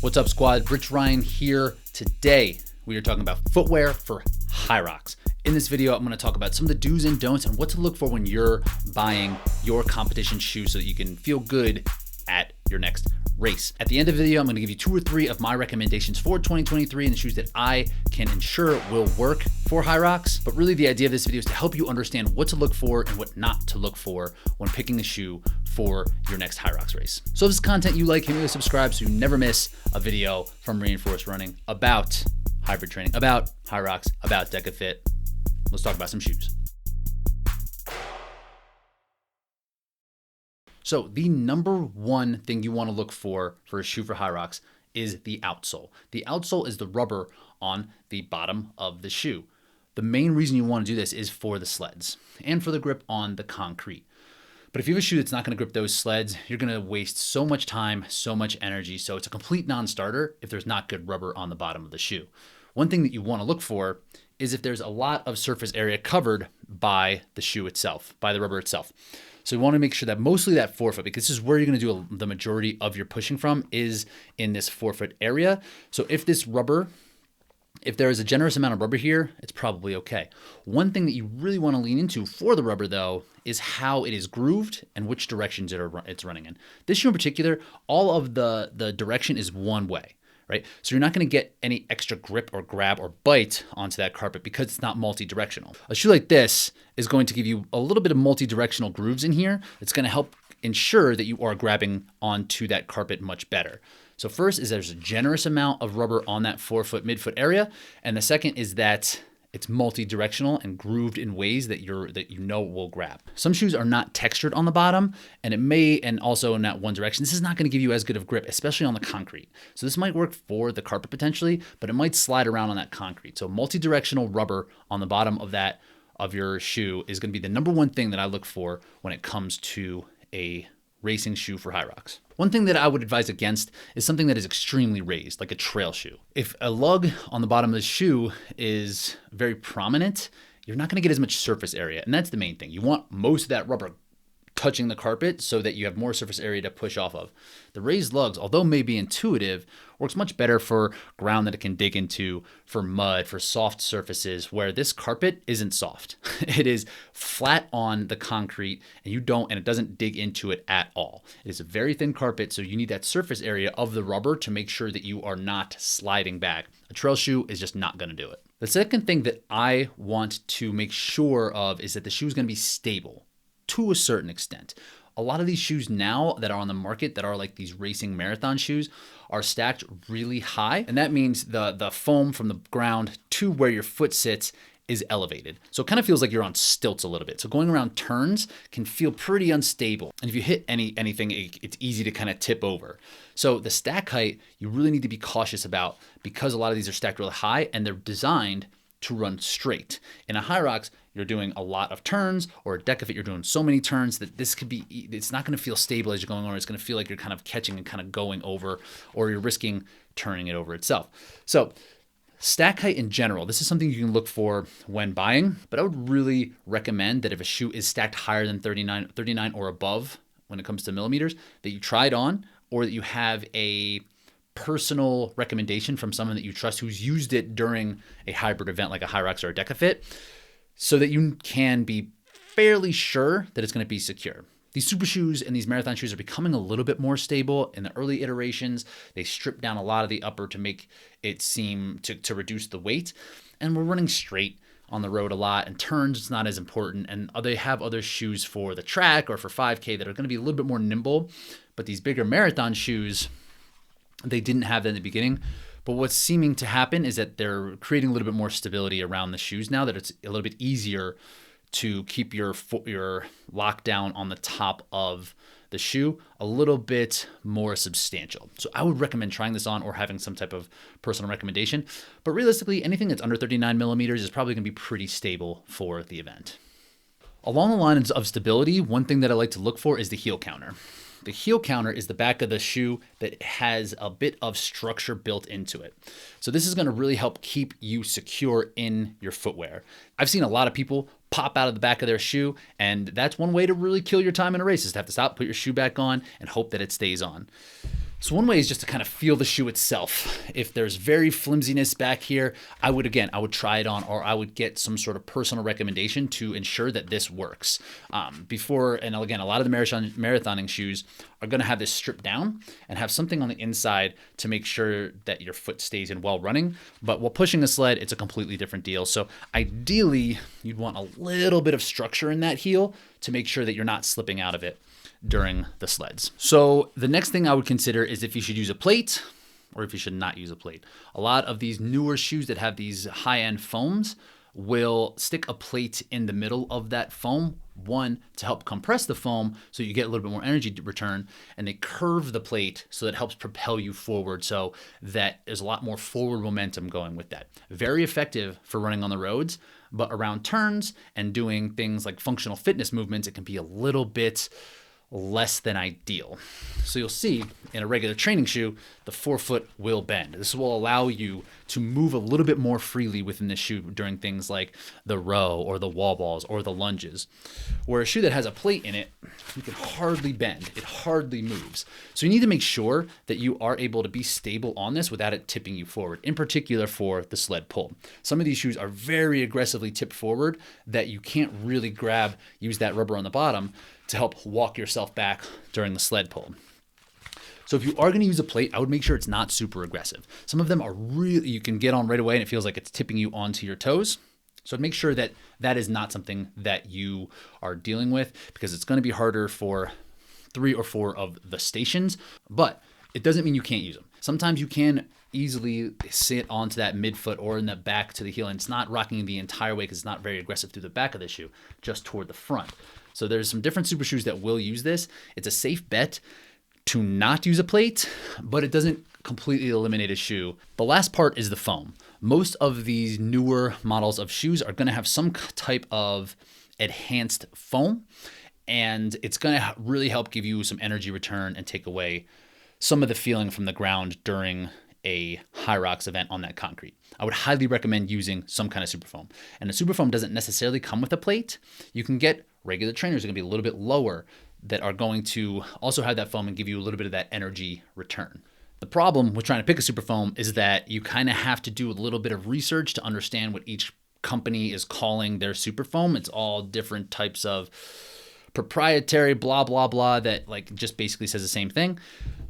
What's up, squad? Rich Ryan here. Today, we are talking about footwear for Hyrox. In this video, I'm going to talk about some of the do's and don'ts and what to look for when you're buying your competition shoes so that you can feel good at your next race. At the end of the video, I'm going to give you 2 or 3 of my recommendations for 2023 and the shoes that I can ensure will work for Hyrox. But really the idea of this video is to help you understand what to look for and what not to look for when picking a shoe for your next Hyrox race. So if this is content you like, hit me with subscribe so you never miss a video from Reinforced Running about hybrid training, about Hyrox, about Dekafit. Let's talk about some shoes. So the number one thing you want to look for a shoe for Hyrox is the outsole. The outsole is the rubber on the bottom of the shoe. The main reason you want to do this is for the sleds and for the grip on the concrete. But if you have a shoe that's not going to grip those sleds, you're going to waste so much time, so much energy. So it's a complete non-starter if there's not good rubber on the bottom of the shoe. One thing that you want to look for is if there's a lot of surface area covered by the shoe itself, by the rubber itself. So you want to make sure that mostly that forefoot, because this is where you're going to do the majority of your pushing from, is in this forefoot area. So if there is a generous amount of rubber here, it's probably okay. One thing that you really want to lean into for the rubber though is how it is grooved and which directions it's running in. This shoe in particular, all of the direction is one way. Right? So you're not going to get any extra grip or grab or bite onto that carpet because it's not multi-directional. A shoe like this is going to give you a little bit of multi-directional grooves in here. It's going to help ensure that you are grabbing onto that carpet much better. So first is there's a generous amount of rubber on that forefoot, midfoot area. And the second is that it's multi-directional and grooved in ways that you know will grab. Some shoes are not textured on the bottom, and also in that one direction. This is not going to give you as good of grip, especially on the concrete. So this might work for the carpet potentially, but it might slide around on that concrete. So multi-directional rubber on the bottom of your shoe is going to be the number one thing that I look for when it comes to a racing shoe for Hyrox. One thing that I would advise against is something that is extremely raised, like a trail shoe. If a lug on the bottom of the shoe is very prominent, you're not going to get as much surface area. And that's the main thing. You want most of that rubber touching the carpet so that you have more surface area to push off of. The raised lugs, although may be intuitive, works much better for ground that it can dig into, for mud, for soft surfaces, where this carpet isn't soft. It is flat on the concrete and it doesn't dig into it at all. It is a very thin carpet, so you need that surface area of the rubber to make sure that you are not sliding back. A trail shoe is just not going to do it. The second thing that I want to make sure of is that the shoe is going to be stable to a certain extent. A lot of these shoes now that are on the market that are like these racing marathon shoes are stacked really high. And that means the foam from the ground to where your foot sits is elevated. So it kind of feels like you're on stilts a little bit. So going around turns can feel pretty unstable. And if you hit anything, it's easy to kind of tip over. So the stack height, you really need to be cautious about because a lot of these are stacked really high and they're designed to run straight. In a Hyrox, you're doing a lot of turns, or a Dekafit, you're doing so many turns that it's not going to feel stable as you're going over. It's going to feel like you're kind of catching and kind of going over, or you're risking turning it over itself. So stack height in general, this is something you can look for when buying, but I would really recommend that if a shoe is stacked higher than 39 or above when it comes to millimeters, that you try it on, or that you have a personal recommendation from someone that you trust who's used it during a hybrid event like a Hyrox or a Dekafit, so that you can be fairly sure that it's going to be secure. These super shoes and these marathon shoes are becoming a little bit more stable. In the early iterations, they stripped down a lot of the upper to make it seem to reduce the weight. And we're running straight on the road a lot, and turns, it's not as important. And they have other shoes for the track or for 5K that are going to be a little bit more nimble. But these bigger marathon shoes, they didn't have that in the beginning. But what's seeming to happen is that they're creating a little bit more stability around the shoes now, that it's a little bit easier to keep your lockdown on the top of the shoe a little bit more substantial. So I would recommend trying this on or having some type of personal recommendation. But realistically, anything that's under 39 millimeters is probably going to be pretty stable for the event. Along the lines of stability, one thing that I like to look for is the heel counter. The heel counter is the back of the shoe that has a bit of structure built into it. So this is going to really help keep you secure in your footwear. I've seen a lot of people pop out of the back of their shoe, and that's one way to really kill your time in a race, is to have to stop, put your shoe back on, and hope that it stays on. So one way is just to kind of feel the shoe itself. If there's very flimsiness back here, I would try it on, or I would get some sort of personal recommendation to ensure that this works. And again, a lot of the marathoning shoes are going to have this stripped down and have something on the inside to make sure that your foot stays in while running. But while pushing a sled, it's a completely different deal. So ideally, you'd want a little bit of structure in that heel to make sure that you're not slipping out of it during the sleds. So the next thing I would consider is if you should use a plate or if you should not use a plate. A lot of these newer shoes that have these high-end foams will stick a plate in the middle of that foam, one, to help compress the foam so you get a little bit more energy return, and they curve the plate so that it helps propel you forward so that there's a lot more forward momentum going with that. Very effective for running on the roads, but around turns and doing things like functional fitness movements, it can be a little bit less than ideal. So you'll see in a regular training shoe, the forefoot will bend. This will allow you to move a little bit more freely within the shoe during things like the row or the wall balls or the lunges. Where a shoe that has a plate in it, you can hardly bend. It hardly moves. So you need to make sure that you are able to be stable on this without it tipping you forward, in particular for the sled pull. Some of these shoes are very aggressively tipped forward that you can't really use that rubber on the bottom to help walk yourself back during the sled pull. So if you are going to use a plate, I would make sure it's not super aggressive. Some of them are really, you can get on right away and it feels like it's tipping you onto your toes. So I'd make sure that that is not something that you are dealing with, because it's going to be harder for 3 or 4 of the stations, but it doesn't mean you can't use them. Sometimes you can easily sit onto that midfoot or in the back to the heel, and it's not rocking the entire way because it's not very aggressive through the back of the shoe, just toward the front. So there's some different super shoes that will use this. It's a safe bet to not use a plate, but it doesn't completely eliminate a shoe. The last part is the foam. Most of these newer models of shoes are going to have some type of enhanced foam, and it's going to really help give you some energy return and take away some of the feeling from the ground during a Hyrox event on that concrete. I would highly recommend using some kind of superfoam. And the superfoam doesn't necessarily come with a plate. You can get regular trainers that are going to be a little bit lower that are going to also have that foam and give you a little bit of that energy return. The problem with trying to pick a superfoam is that you kind of have to do a little bit of research to understand what each company is calling their superfoam. It's all different types of proprietary blah, blah, blah that like just basically says the same thing.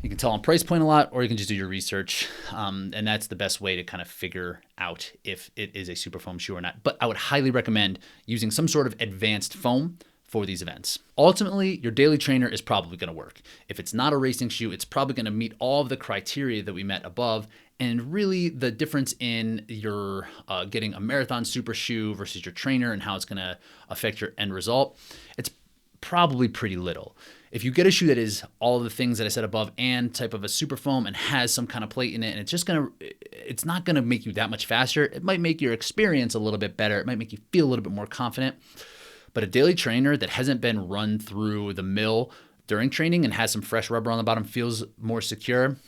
You can tell on price point a lot, or you can just do your research. And that's the best way to kind of figure out if it is a superfoam shoe or not. But I would highly recommend using some sort of advanced foam for these events. Ultimately, your daily trainer is probably going to work. If it's not a racing shoe, it's probably going to meet all of the criteria that we met above. And really the difference in your getting a marathon super shoe versus your trainer and how it's going to affect your end result, it's probably pretty little. If you get a shoe that is all of the things that I said above and type of a super foam and has some kind of plate in it, and it's not gonna make you that much faster. It might make your experience a little bit better. It might make you feel a little bit more confident. But a daily trainer that hasn't been run through the mill during training and has some fresh rubber on the bottom, feels more secure,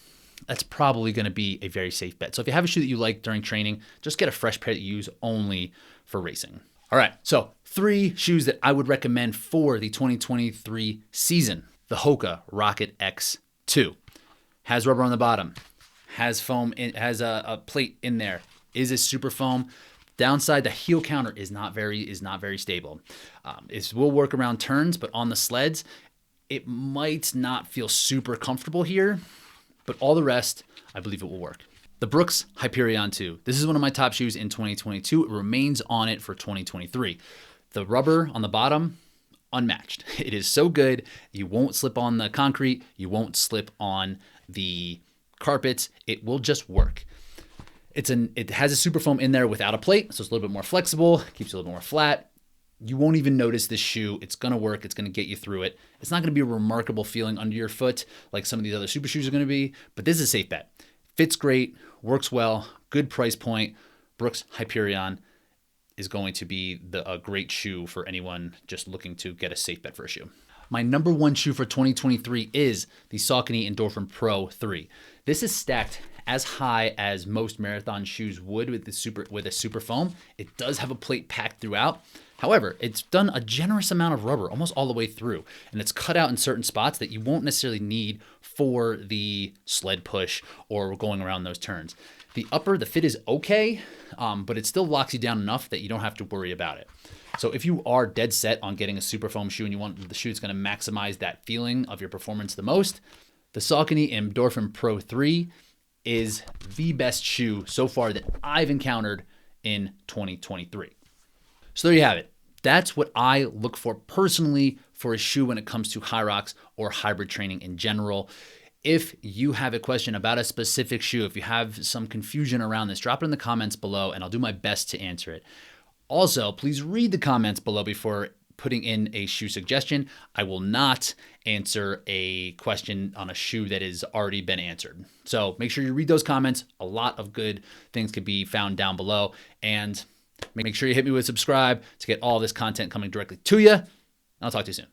that's probably gonna be a very safe bet. So if you have a shoe that you like during training, just get a fresh pair that you use only for racing. All right, so 3 shoes that I would recommend for the 2023 season. The Hoka Rocket X2 has rubber on the bottom, has foam, has a plate in there, is a super foam. Downside, the heel counter is not very stable. It will work around turns, but on the sleds, it might not feel super comfortable here, but all the rest, I believe it will work. The Brooks Hyperion 2. This is one of my top shoes in 2022. It remains on it for 2023. The rubber on the bottom, unmatched. It is so good. You won't slip on the concrete. You won't slip on the carpets. It will just work. It has a super foam in there without a plate, so it's a little bit more flexible, keeps you a little more flat. You won't even notice this shoe. It's going to work. It's going to get you through it. It's not going to be a remarkable feeling under your foot like some of these other super shoes are going to be, but this is a safe bet. Fits great, works well, good price point. Brooks Hyperion is going to be a great shoe for anyone just looking to get a safe bet for a shoe. My number 1 shoe for 2023 is the Saucony Endorphin Pro 3. This is stacked as high as most marathon shoes would with a Superfoam. It does have a plate packed throughout. However, it's done a generous amount of rubber almost all the way through, and it's cut out in certain spots that you won't necessarily need for the sled push or going around those turns. The upper, the fit is okay, but it still locks you down enough that you don't have to worry about it. So if you are dead set on getting a Superfoam shoe and you want the shoe that's going to maximize that feeling of your performance the most, the Saucony Endorphin Pro 3 is the best shoe so far that I've encountered in 2023. So there you have it. That's what I look for personally for a shoe when it comes to Hyrox or hybrid training in general. If you have a question about a specific shoe, if you have some confusion around this, drop it in the comments below and I'll do my best to answer it. Also, please read the comments below before putting in a shoe suggestion. I will not answer a question on a shoe that has already been answered. So make sure you read those comments. A lot of good things could be found down below. And make sure you hit me with subscribe to get all this content coming directly to you. I'll talk to you soon.